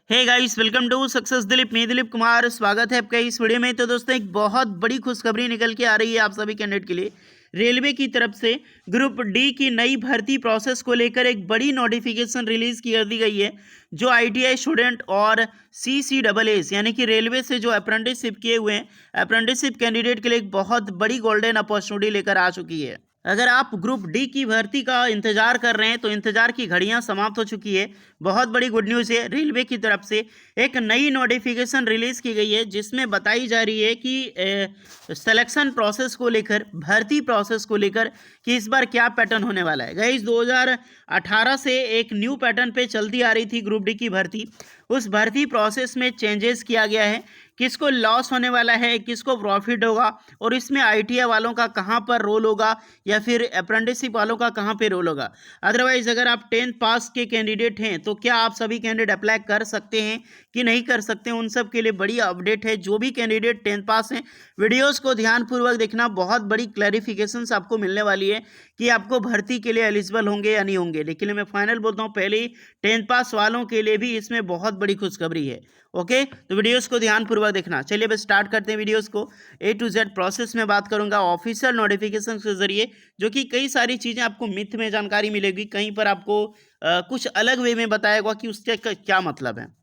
Hey guys, welcome to success Dilip. मैं दिलीप कुमार, स्वागत है आपका इस वीडियो में। तो दोस्तों, एक बहुत बड़ी खुशखबरी निकल के आ रही है आप सभी कैंडिडेट के लिए। रेलवे की तरफ से ग्रुप डी की नई भर्ती प्रोसेस को लेकर एक बड़ी नोटिफिकेशन रिलीज कर दी गई है। जो आईटीआई स्टूडेंट और CCSS यानी कि रेलवे से जो अप्रेंटिसशिप किए हुए हैं, अप्रेंटिसशिप कैंडिडेट के लिए एक बहुत बड़ी गोल्डन अपॉर्चुनिटी लेकर आ चुकी है। अगर आप ग्रुप डी की भर्ती का इंतजार कर रहे हैं तो इंतजार की घड़ियां समाप्त हो चुकी है। बहुत बड़ी गुड न्यूज़ है, रेलवे की तरफ से एक नई नोटिफिकेशन रिलीज की गई है जिसमें बताई जा रही है कि सिलेक्शन प्रोसेस को लेकर, भर्ती प्रोसेस को लेकर कि इस बार क्या पैटर्न होने वाला है। गाइस, 2018 से एक न्यू पैटर्न पे चलती आ रही थी ग्रुप डी की भर्ती। उस भर्ती प्रोसेस में चेंजेस किया गया है, किसको लॉस होने वाला है, किसको प्रॉफिट होगा, और इसमें आईटीआई वालों का कहाँ पर रोल होगा या फिर अप्रेंटिसशिप वालों का कहाँ पे रोल होगा। अदरवाइज अगर आप 10th पास के कैंडिडेट हैं तो क्या आप सभी कैंडिडेट अप्लाई कर सकते हैं कि नहीं कर सकते हैं, उन सब के लिए बड़ी अपडेट है। जो भी कैंडिडेट 10th पास हैं, वीडियोस को ध्यानपूर्वक देखना, बहुत बड़ी क्लैरिफिकेशंस आपको मिलने वाली है कि आपको भर्ती के लिए एलिजिबल होंगे या नहीं होंगे। लेकिन मैं फाइनल बोलता हूँ, पहले ही 10th पास वालों के लिए भी इसमें बहुत बड़ी खुशखबरी है। ओके, तो वीडियोस को ध्यानपूर्वक देखना। चलिए बस स्टार्ट करते हैं वीडियोस को। A to Z प्रोसेस में बात करूंगा ऑफिशियल नोटिफिकेशन के जरिए, जो कि कई सारी चीज़ें आपको मिथ में जानकारी मिलेगी, कहीं पर आपको कुछ अलग वे में बताएगा कि उसके क्या मतलब है।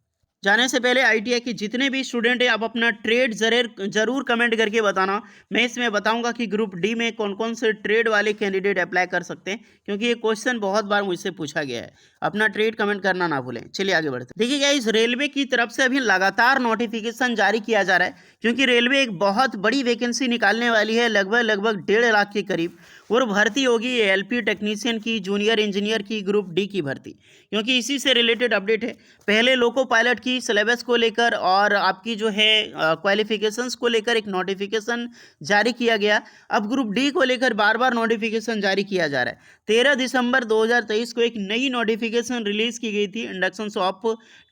जाने से पहले आईटीआई के जितने भी स्टूडेंट हैं, आप अपना ट्रेड जरूर कमेंट करके बताना। मैं इसमें बताऊंगा कि ग्रुप डी में कौन कौन से ट्रेड वाले कैंडिडेट अप्लाई कर सकते हैं, क्योंकि ये क्वेश्चन बहुत बार मुझसे पूछा गया है। अपना ट्रेड कमेंट करना ना भूलें। चलिए आगे बढ़ते हैं। देखिए गाइस, रेलवे की तरफ से अभी लगातार नोटिफिकेशन जारी किया जा रहा है, क्योंकि रेलवे एक बहुत बड़ी वैकेंसी निकालने वाली है, लगभग 1.5 लाख के करीब। और भर्ती होगी एलपी टेक्नीशियन की, जूनियर इंजीनियर की, ग्रुप डी की भर्ती, क्योंकि इसी से रिलेटेड अपडेट है। पहले लोको पायलट की सिलेबस को लेकर और आपकी जो है क्वालिफिकेशंस को लेकर एक नोटिफिकेशन जारी किया गया। अब ग्रुप डी को लेकर बार बार नोटिफिकेशन जारी किया जा रहा है। 13 दिसंबर 2023 को एक नई नोटिफिकेशन रिलीज की गई थी, induction of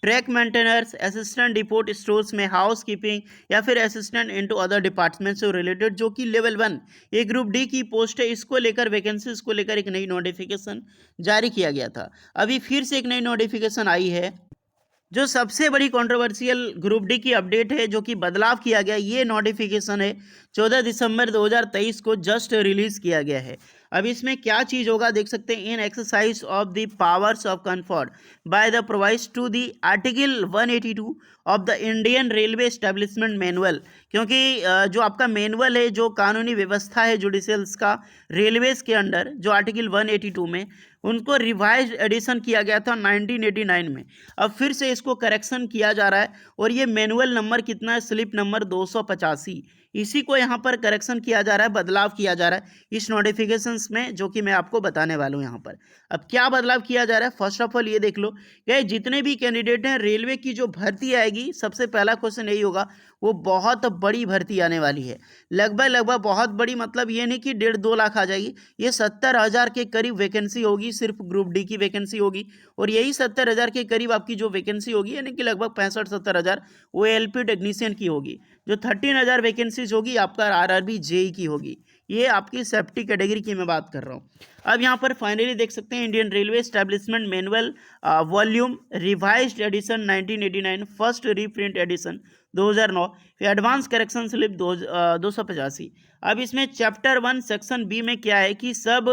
track maintainers, assistant depot stores में हाउस कीपिंग या फिर असिस्टेंट इनटू अदर डिपार्टमेंट से रिलेटेड, जो कि लेवल 1 ये ग्रुप डी की पोस्ट है। इसको लेकर, वैकेंसीज को लेकर एक नई नोटिफिकेशन जारी किया गया था। अभी फिर से एक नई नोटिफिकेशन आई है। जो सबसे बड़ी कंट्रोवर्शियल ग्रुप डी की अपडेट है, जो कि बदलाव किया गया, ये नोटिफिकेशन है 14 दिसंबर 2023 को जस्ट रिलीज किया गया है। अब इसमें क्या चीज़ होगा देख सकते हैं। In exercise of the powers of comfort by the provides to the article 182 of the Indian railway establishment manual, क्योंकि जो आपका मैनुअल है, जो कानूनी व्यवस्था है जुडिशियल्स का रेलवेज के अंडर, जो आर्टिकल 182 में उनको रिवाइज एडिशन किया गया था 1989 में। अब फिर से इसको करेक्शन किया जा रहा है, और ये मैनुअल नंबर कितना है, स्लिप नंबर 285, इसी को यहाँ पर करेक्शन किया जा रहा है, बदलाव किया जा रहा है इस नोटिफिकेशंस में, जो कि मैं आपको बताने वाला हूँ यहाँ पर। अब क्या बदलाव किया जा रहा है, फर्स्ट ऑफ ऑल ये देख लो कि जितने भी कैंडिडेट हैं, रेलवे की जो भर्ती आएगी, सबसे पहला क्वेश्चन यही होगा, वो बहुत बड़ी भर्ती आने वाली है। लगभग बहुत बड़ी, मतलब ये नहीं कि 1.5-2 लाख आ जाएगी, ये 70,000 के करीब वैकेंसी होगी, सिर्फ ग्रुप डी की वैकेंसी होगी। और यही 70,000 के करीब आपकी जो वैकेंसी होगी, यानी कि लगभग 65-70,000, वो एलपी टेक्नीशियन की होगी। जो 13,000 वैकेंसीज होगी आपका आरआरबी जेई की होगी। ये आपकी सेफ्टी कैटेगरी की मैं बात कर रहा हूँ। अब यहाँ पर फाइनली देख सकते हैं, Indian railway establishment manual volume revised edition 1989, first reprint edition 2009, advance correction slip 285। अब इसमें चैप्टर 1 सेक्शन बी में क्या है कि सब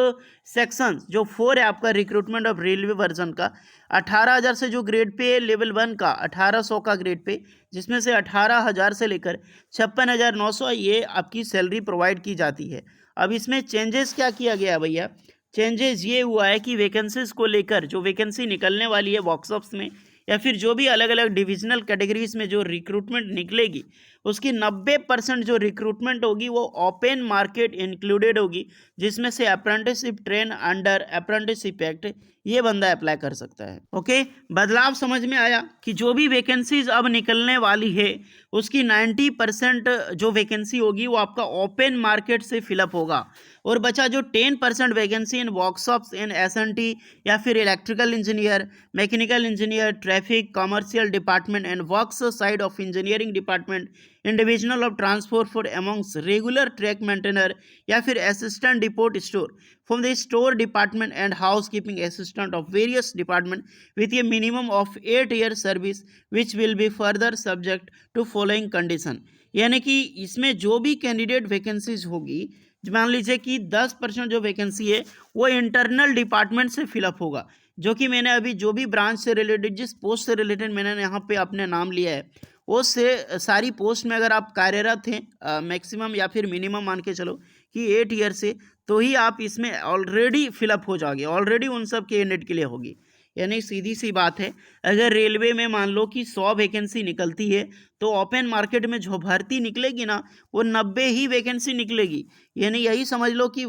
सेक्शन जो 4 है आपका रिक्रूटमेंट ऑफ रेलवे वर्जन का, 18,000 से जो ग्रेड पे, लेवल 1 का 1800 का ग्रेड पे, जिसमें से 18,000 से लेकर 56,900 ये आपकी सैलरी प्रोवाइड की जाती है। अब इसमें चेंजेस क्या किया गया है भैया, चेंजेस ये हुआ है कि वैकेंसीज को लेकर, जो वैकेंसी निकलने वाली है वर्कशॉप्स में या फिर जो भी अलग अलग डिविजनल कैटेगरीज में जो रिक्रूटमेंट निकलेगी, उसकी 90% जो रिक्रूटमेंट होगी वो ओपन मार्केट इंक्लूडेड होगी, जिसमें से apprenticeship train under apprenticeship act ये बंदा अप्लाई कर सकता है। ओके, बदलाव समझ में आया कि जो भी वैकेंसीज अब निकलने वाली है, उसकी 90% जो वैकेंसी होगी वो आपका ओपन मार्केट से फिलअप होगा, और बचा जो 10% vacancy in workshops, in SNT या फिर electrical engineer, mechanical engineer, traffic, commercial department and works side of engineering department, individual of transport for amongst regular track maintainer या फिर assistant depot store from the store department and house keeping assistant of various department with a minimum of 8 year service which will be further subject to following condition. यानी कि इसमें जो भी candidate vacancies होगी, मान लीजिए कि 10% जो वैकेंसी है वो इंटरनल डिपार्टमेंट से फिलअप होगा, जो कि मैंने अभी जो भी ब्रांच से रिलेटेड, जिस पोस्ट से रिलेटेड मैंने यहाँ पे अपने नाम लिया है, वो से सारी पोस्ट में अगर आप कार्यरत हैं मैक्सिमम या फिर मिनिमम मान के चलो कि 8 ईयर से, तो ही आप इसमें ऑलरेडी फिलअप हो जाओगे, ऑलरेडी उन सब कैंडिडेट के लिए होगी। यानी सीधी सी बात है, अगर रेलवे में मान लो कि 100 वैकेंसी निकलती है तो ओपन मार्केट में जो भर्ती निकलेगी ना वो 90 ही वैकेंसी निकलेगी। यानी यही समझ लो कि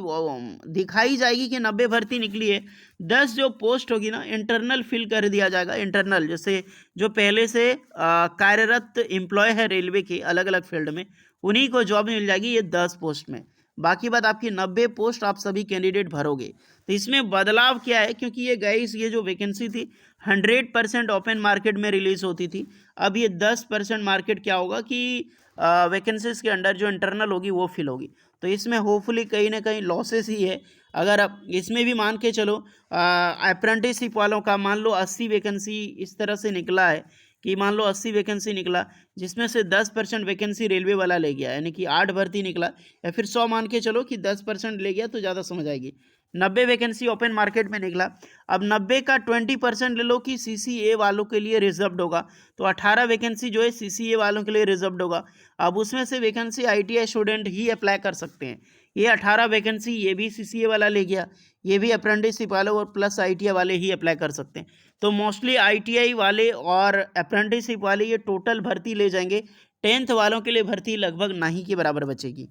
दिखाई जाएगी कि 90 भर्ती निकली है, 10 जो पोस्ट होगी ना इंटरनल फिल कर दिया जाएगा। इंटरनल जैसे जो पहले से कार्यरत एम्प्लॉय है रेलवे के अलग अलग फील्ड में, उन्हीं को जॉब मिल जाएगी ये 10 पोस्ट में। बाकी बात आपकी 90 पोस्ट आप सभी कैंडिडेट भरोगे। तो इसमें बदलाव क्या है, क्योंकि ये गाइस ये जो वैकेंसी थी 100% ओपन मार्केट में रिलीज होती थी, अब ये 10% मार्केट क्या होगा कि वैकेंसीज के अंडर जो इंटरनल होगी वो फिल होगी। तो इसमें होपफुली कहीं ना कहीं लॉसेस ही है। अगर आप इसमें भी मान के चलो अप्रेंटिसशिप वालों का मान लो 80 वैकेंसी इस तरह से निकला है कि मान लो 80 वैकेंसी निकला, जिसमें से 10% वैकेंसी रेलवे वाला ले गया, यानी कि 8 भर्ती निकला, या फिर 100 मान के चलो कि 10% ले गया तो ज़्यादा समझ आएगी। 90 वैकेंसी ओपन मार्केट में निकला, अब 90 का 20% ले लो कि CCA वालों के लिए रिजर्व्ड होगा, तो 18 वैकेंसी जो है CCA वालों के लिए रिजर्व्ड होगा। अब उसमें से वैकेंसी ITI स्टूडेंट ही अप्लाई कर सकते हैं। ये 18 वैकेंसी ये भी CCA वाला ले गया, ये भी अप्रेंटिसशिप वाले और प्लस ITI वाले ही अप्लाई कर सकते हैं। तो मोस्टली ITI वाले और अप्रेंटिसशिप वाले ये टोटल भर्ती ले जाएंगे, 10th वालों के लिए भर्ती लगभग नहीं के बराबर बचेगी।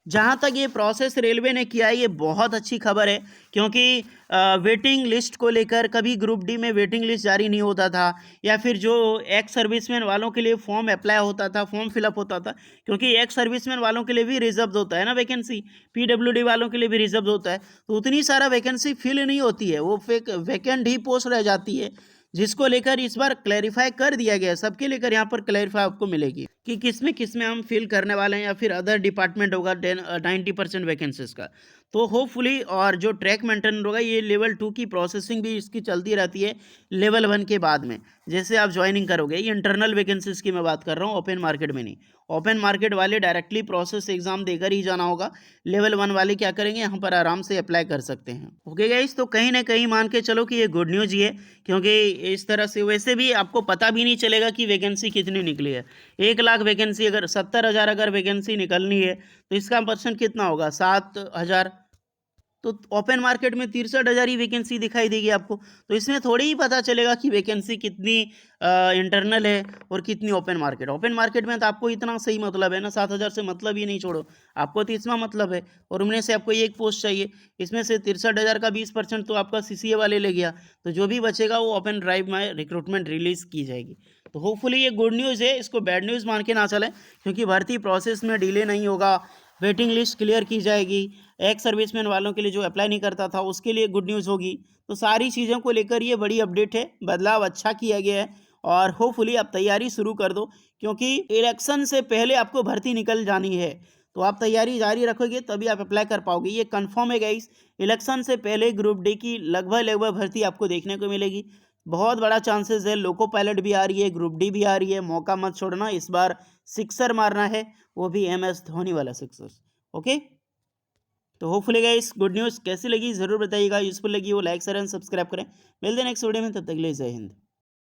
जहाँ तक ये प्रोसेस रेलवे ने किया है ये बहुत अच्छी खबर है, क्योंकि वेटिंग लिस्ट को लेकर कभी ग्रुप डी में वेटिंग लिस्ट जारी नहीं होता था, या फिर जो एक्स सर्विसमैन वालों के लिए फॉर्म अप्लाई होता था, फॉर्म फिलअप होता था, क्योंकि एक्स सर्विसमैन वालों के लिए भी रिजर्व होता है ना वैकेंसी, PWD वालों के लिए भी रिजर्व होता है, तो उतनी सारा वैकेंसी फिल नहीं होती है, वो फेक वैकेंट ही पोस्ट रह जाती है, जिसको लेकर इस बार क्लैरिफाई कर दिया गया है। सबके लेकर यहाँ पर क्लैरिफाई आपको मिलेगी कि किस में हम फिल करने वाले हैं, या फिर अदर डिपार्टमेंट होगा 90% वैकेंसीज का। तो होपफुली, और जो ट्रैक मेंटेनर होगा ये लेवल 2 की प्रोसेसिंग भी इसकी चलती रहती है लेवल 1 के बाद में, जैसे आप ज्वाइनिंग करोगे। ये इंटरनल वैकेंसीज की मैं बात कर रहा हूँ, ओपन मार्केट में नहीं। ओपन मार्केट वाले डायरेक्टली प्रोसेस एग्जाम देकर ही जाना होगा, लेवल 1 वाले क्या करेंगे यहाँ पर आराम से अप्लाई कर सकते हैं। ओके गाइस, तो कहीं ना कहीं मान के चलो कि ये गुड न्यूज़ ही है, क्योंकि इस तरह से वैसे भी आपको पता भी नहीं चलेगा कि वैकेंसी कितनी निकली है। 1 लाख वैकेंसी, अगर 70,000 अगर वैकेंसी निकलनी है तो इसका परसेंट कितना होगा, 7,000, तो ओपन मार्केट में 63,000 ही वैकेंसी दिखाई देगी आपको। तो इसमें थोड़ी ही पता चलेगा कि वैकेंसी कितनी इंटरनल है और कितनी ओपन मार्केट। ओपन मार्केट में तो आपको इतना सही मतलब है ना, 7,000 से मतलब ही नहीं, छोड़ो, आपको तो इसमें मतलब है, और उनमें से आपको एक पोस्ट चाहिए, इसमें से 63,000 का 20% तो आपका CCA वाले ले गया, तो जो भी बचेगा वो ओपन ड्राइव में रिक्रूटमेंट रिलीज की जाएगी। तो होपफुली ये गुड न्यूज़ है, इसको बैड न्यूज़ मान के ना चलें, क्योंकि भर्ती प्रोसेस में डिले नहीं होगा, वेटिंग लिस्ट क्लियर की जाएगी, एक्स सर्विसमैन वालों के लिए जो अप्लाई नहीं करता था उसके लिए गुड न्यूज़ होगी। तो सारी चीज़ों को लेकर ये बड़ी अपडेट है, बदलाव अच्छा किया गया है, और होपफुली आप तैयारी शुरू कर दो, क्योंकि इलेक्शन से पहले आपको भर्ती निकल जानी है, तो आप तैयारी जारी रखोगे तभी आप अप्लाई कर पाओगे। ये कंफर्म है गाइस, इलेक्शन से पहले ग्रुप डी की लगभग भर्ती आपको देखने को मिलेगी। बहुत बड़ा चांसेस है, लोको पायलट भी आ रही है, ग्रुप डी भी आ रही है, मौका मत छोड़ना, इस बार सिक्सर मारना है, वो भी MS धोनी वाला सिक्सर। ओके, तो होपफुली गाइस गुड न्यूज़ कैसी लगी ज़रूर बताइएगा, यूजफुल लगी वो लाइक शेयर एंड सब्सक्राइब करें। मिलते हैं नेक्स्ट वीडियो में, तब तक के लिए जय हिंद।